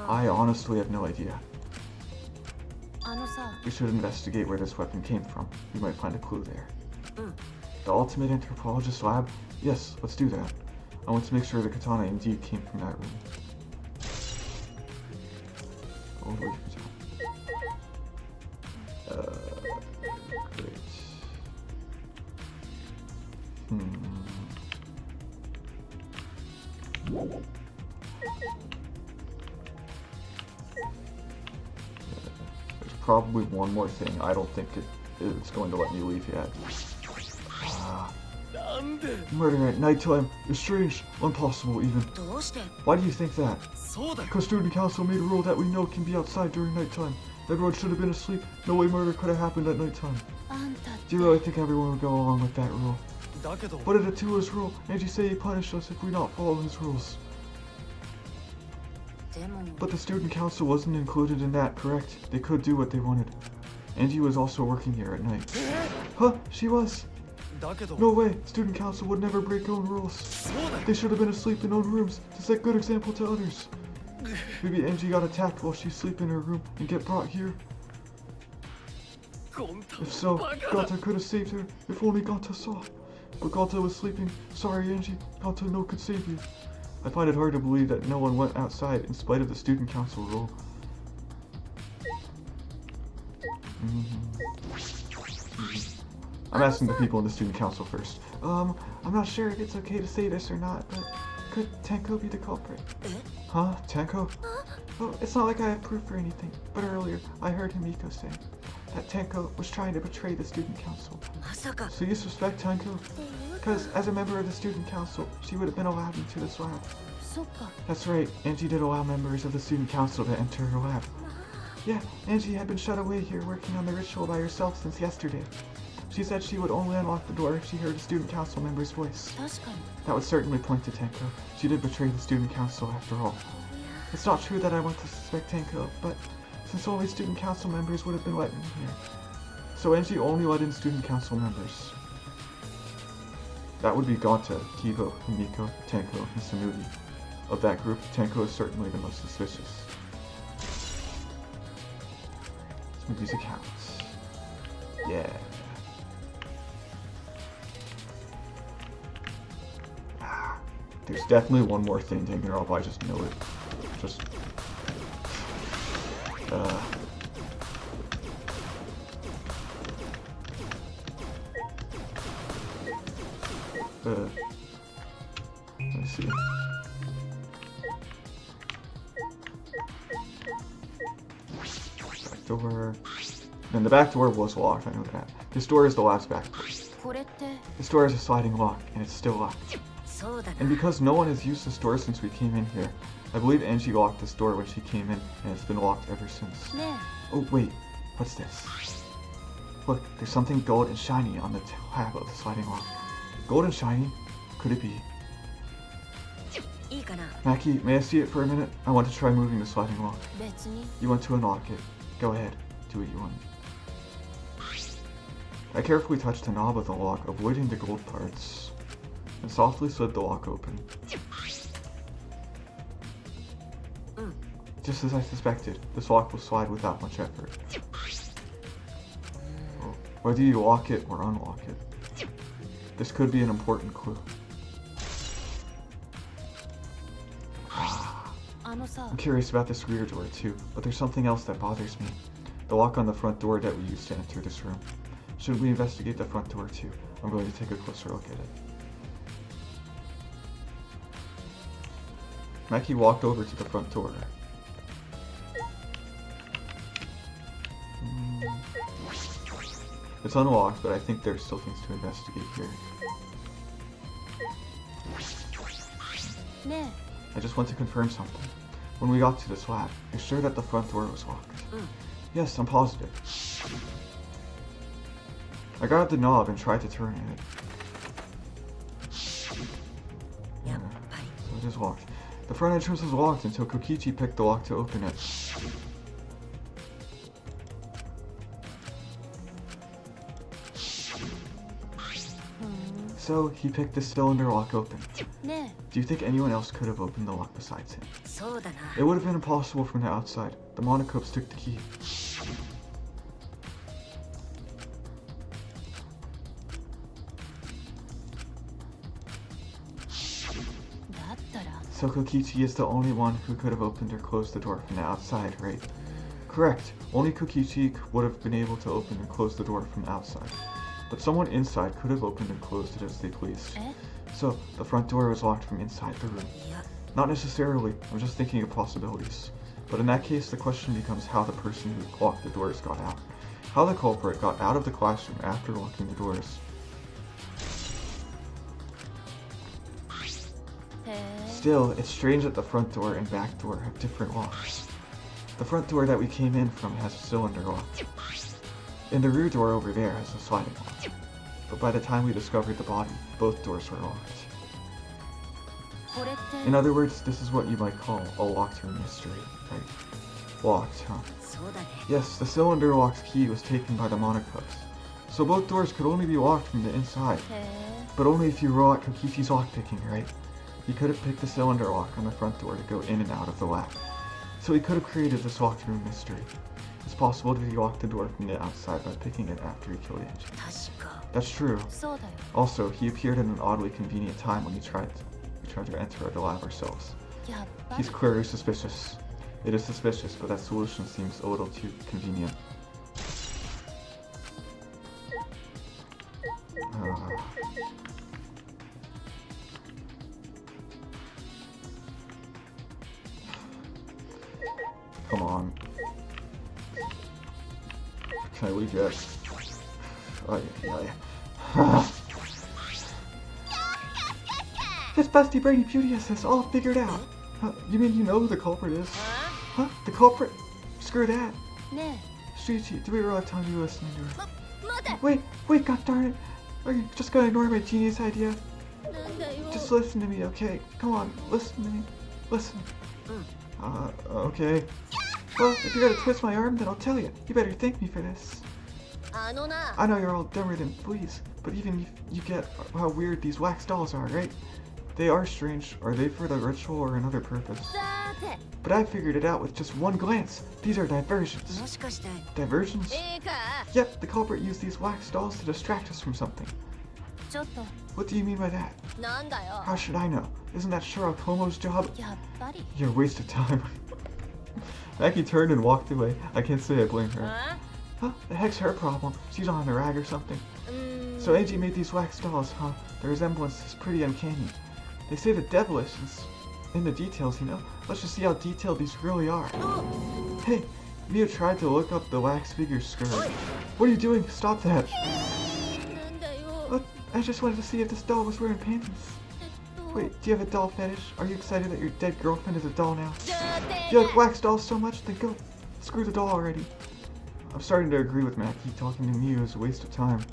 I honestly have no idea. We should investigate where this weapon came from. We might find a clue there. The Ultimate Anthropologist lab? Yes, let's do that. I want to make sure the katana indeed came from that room. Great. There's probably one more thing. I don't think it's going to let me leave yet. Murder at nighttime is strange, impossible even. Why do you think that? Because student council made a rule that we know can be outside during nighttime. Everyone should have been asleep. No way murder could have happened at nighttime. Do you really think everyone would go along with that rule? But it to his rule, and you say he punished us if we not follow his rules. But the student council wasn't included in that, correct? They could do what they wanted. Angie was also working here at night. Huh? She was? No way! Student council would never break own rules. They should have been asleep in own rooms to set good example to others. Maybe Angie got attacked while she's asleep in her room and get brought here. If so, Gata could have saved her if only Gata saw. But Gata was sleeping. Sorry, Angie. Gata no could save you. I find it hard to believe that no one went outside in spite of the student council rule. I'm asking the people in the student council first. I'm not sure if it's okay to say this or not, but could Tenko be the culprit? Huh? Tenko? Oh, it's not like I have proof or anything, but earlier I heard Himiko say that Tenko was trying to betray the student council. So you suspect Tenko? Because as a member of the student council, she would have been allowed into this lab. That's right, Angie did allow members of the student council to enter her lab. Yeah, Angie had been shut away here working on the ritual by herself since yesterday. She said she would only unlock the door if she heard a student council member's voice. That would certainly point to Tenko. She did betray the student council after all. It's not true that I want to suspect Tenko, but since only student council members would have been let in here. So Angie only let in student council members. That would be Gata, Kigo, Himiko, Tenko, and Samudi. Of that group, Tenko is certainly the most suspicious. Samudi's accounts. Yeah. There's definitely one more thing, Danganronpa, I just know it. Just... Let's see. Back door. And the back door was locked, I know that. This door is the last back door. This door is a sliding lock, and it's still locked. And because no one has used this door since we came in here, I believe Angie locked this door when she came in, and it's been locked ever since. Oh wait, what's this? Look, there's something gold and shiny on the tab of the sliding lock. Gold and shiny? Could it be? Maki, may I see it for a minute? I want to try moving the sliding lock. You want to unlock it. Go ahead, do what you want. I carefully touched the knob of the lock, avoiding the gold parts, and softly slid the lock open. Just as I suspected, this lock will slide without much effort. Whether you lock it or unlock it, this could be an important clue. I'm curious about this rear door too, but there's something else that bothers me. The lock on the front door that we used to enter this room. Should we investigate the front door too? I'm going to take a closer look at it. Maki walked over to the front door. It's unlocked, but I think there's still things to investigate here. I just want to confirm something. When we got to this lab, you're sure that the front door was locked? Yes, I'm positive. I grabbed the knob and tried to turn it. So it is locked. The front entrance was locked until Kokichi picked the lock to open it. So he picked the cylinder lock open. Do you think anyone else could have opened the lock besides him? It would have been impossible from the outside. The Monocopes took the key. So Kokichi is the only one who could have opened or closed the door from the outside, right? Correct. Only Kokichi would have been able to open and close the door from the outside. But someone inside could have opened and closed it as they pleased. So, the front door was locked from inside the room. Not necessarily, I'm just thinking of possibilities. But in that case, the question becomes how the person who locked the doors got out. How the culprit got out of the classroom after locking the doors. Still, it's strange that the front door and back door have different locks. The front door that we came in from has a cylinder lock. And the rear door over there has a sliding lock. But by the time we discovered the body, both doors were locked. In other words, this is what you might call a locked room mystery, right? Locked, huh? Yes, the cylinder lock's key was taken by the Monocopes. So both doors could only be locked from the inside. But only if you roll out Kokichi's lockpicking, right? He could have picked the cylinder lock on the front door to go in and out of the lab. So he could have created this locked room mystery. It's possible that he locked the door from the outside by picking it after he killed Angie. That's true. Also, he appeared at an oddly convenient time when we tried to enter the lab ourselves. He's clearly suspicious. It is suspicious, but that solution seems a little too convenient. Come on. Can I leave yet? This busty brainy beauty has this all figured out. You mean you know who the culprit is? Huh? The culprit? Screw that. Shuichi, do we really have time to be listening to her? Wait, god darn it. Are you just gonna ignore my genius idea? Just listen to me, okay? Come on, listen to me. Listen. Okay. Well, if you're gonna twist my arm, then I'll tell you. You better thank me for this. I know you're all dumber than fleas, but even you get how weird these wax dolls are, right? They are strange. Are they for the ritual or another purpose? But I figured it out with just one glance. These are diversions. Diversions? Yep, the culprit used these wax dolls to distract us from something. What do you mean by that? How should I know? Isn't that Sherlock Holmes' job? You're a waste of time. Maki turned and walked away. I can't say I blame her. Huh? The heck's her problem? She's on a rag or something. So Angie made these wax dolls, huh? The resemblance is pretty uncanny. They say the devil is in the details, you know? Let's just see how detailed these really are. Hey, Mia tried to look up the wax figure's skirt. What are you doing? Stop that! What? I just wanted to see if this doll was wearing panties. Wait, do you have a doll fetish? Are you excited that your dead girlfriend is a doll now? You like wax dolls so much? Then go screw the doll already. I'm starting to agree with Maki. Talking to Mew is a waste of time.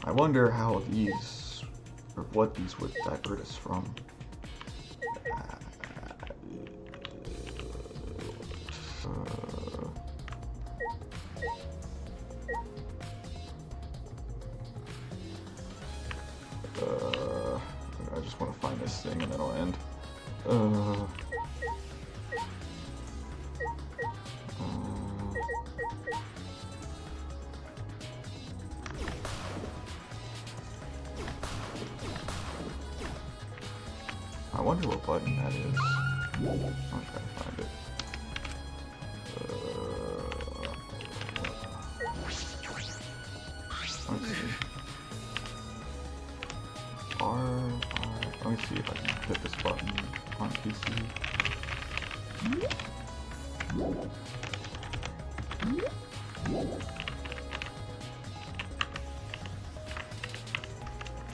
I wonder how these, or what these would divert us from. I just want to find this thing and then I'll end. I wonder what button that is. I'll try to find it. Let's see. Let me see if I can hit this button on PC.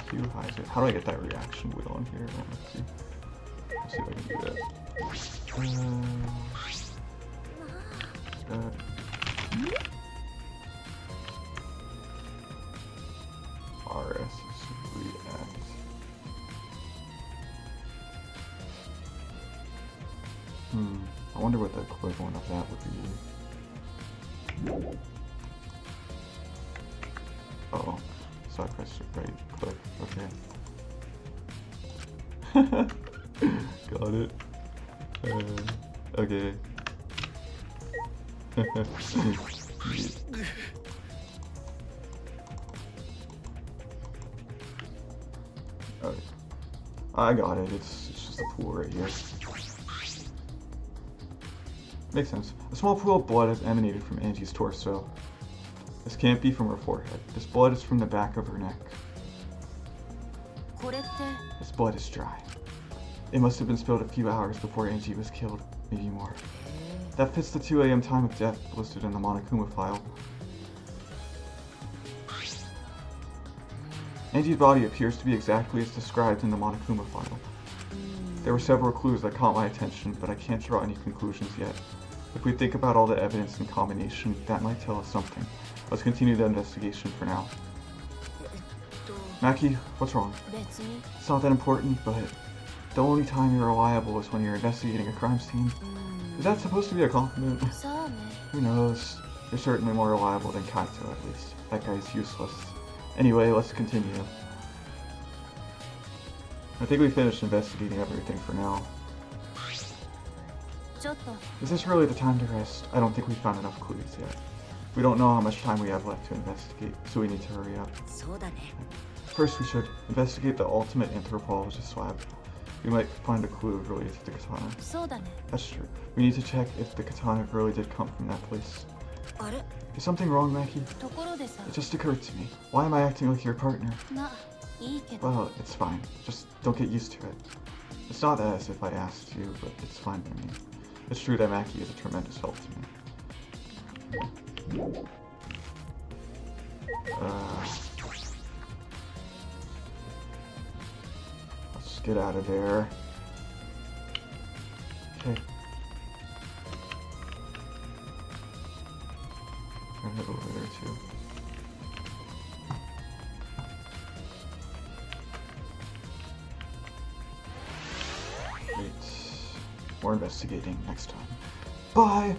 Q hides it. How do I get that reaction wheel on here? Let's see. Let's see if I can do that. RS is react. I wonder what the equivalent of that would be. Oh, so I pressed it right click. Okay. Got it. Okay. Okay. I got it. It's just a pool right here. Makes sense. A small pool of blood has emanated from Angie's torso. This can't be from her forehead. This blood is from the back of her neck. This blood is dry. It must have been spilled a few hours before Angie was killed, maybe more. That fits the 2 a.m. time of death listed in the Monokuma file. Angie's body appears to be exactly as described in the Monokuma file. There were several clues that caught my attention, but I can't draw any conclusions yet. If we think about all the evidence in combination, that might tell us something. Let's continue the investigation for now. Maki, what's wrong? It's not that important, but the only time you're reliable is when you're investigating a crime scene. Is that supposed to be a compliment? Who knows? You're certainly more reliable than Kaito, at least. That guy's useless. Anyway, let's continue. I think we finished investigating everything for now. Is this really the time to rest? I don't think we found enough clues yet. We don't know how much time we have left to investigate, so we need to hurry up. First, we should investigate the ultimate anthropologist lab. We might find a clue related to the katana. That's true. We need to check if the katana really did come from that place. Is something wrong, Maki? It just occurred to me. Why am I acting like your partner? Well, it's fine. Just don't get used to it. It's not as if I asked you, but it's fine by me. It's true that Maki is a tremendous help to me. Let's get out of there. Okay. I'm gonna head over there too. Great. More investigating next time. Bye!